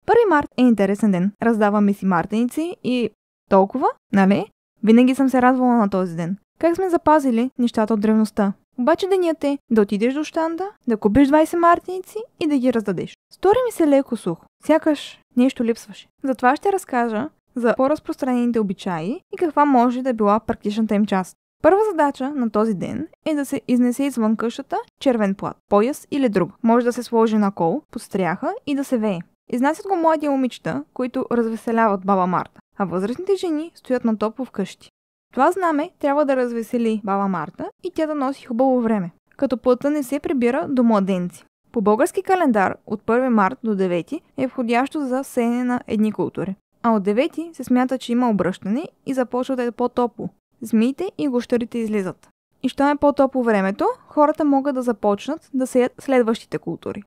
1 март е интересен ден. Раздаваме си мартеници и толкова, нали? Винаги съм се радвала на този ден. Как сме запазили нещата от древността? Обаче денят е да отидеш до щанда, да купиш 20 мартеници и да ги раздадеш. Стори ми се леко сухо. Сякаш нещо липсваше. Затова ще разкажа за по-разпространените обичаи и каква може да била практичната им част. Първа задача на този ден е да се изнесе извън къщата червен плат, пояс или друг. Може да се сложи на кол, под стряха и да се вее. Изнасят го млади момичета, които развеселяват баба Марта, а възрастните жени стоят на топло вкъщи. Това знаме трябва да развесели баба Марта и тя да носи хубаво време, като плътта не се прибира до младенци. По български календар от 1 март до 9 е входящо за сеене на едни култури, а от 9 се смята, че има обръщане и започва да е по-топло. Змиите и гущерите излизат. И щом е по-топло времето, хората могат да започнат да сеят следващите култури.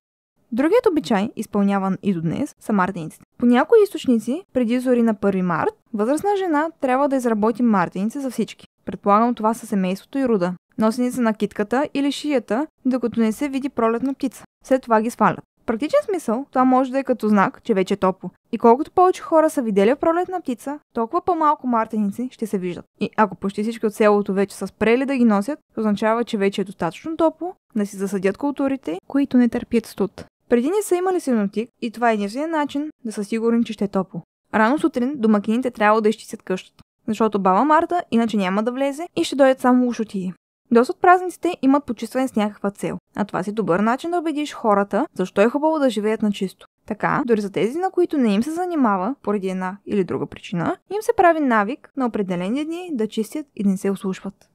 Другият обичай, изпълняван и до днес, са мартениците. По някои източници, преди зори на 1 март, възрастна жена трябва да изработи мартеници за всички. Предполагам, това са семейството и рода. Носени са на китката или шията, докато не се види пролетна птица. След това ги свалят. В практичен смисъл, това може да е като знак, че вече е топло. И колкото повече хора са видели пролетна птица, толкова по-малко мартеници ще се виждат. И ако почти всички от селото вече са спрели да ги носят, означава, че вече е достатъчно топло да си засадят културите, които не търпят студ. Преди не са имали синоптик и това е единственият начин да са сигурни, че ще е топло. Рано сутрин домакините трябва да изчистят къщата, защото баба Марта иначе няма да влезе и ще дойдат само лошотии. Доста от празниците имат почистване с някаква цел, а това си добър начин да убедиш хората, защо е хубаво да живеят на чисто. Така, дори за тези, на които не им се занимава, поради една или друга причина, им се прави навик на определени дни да чистят и да не се ослушват.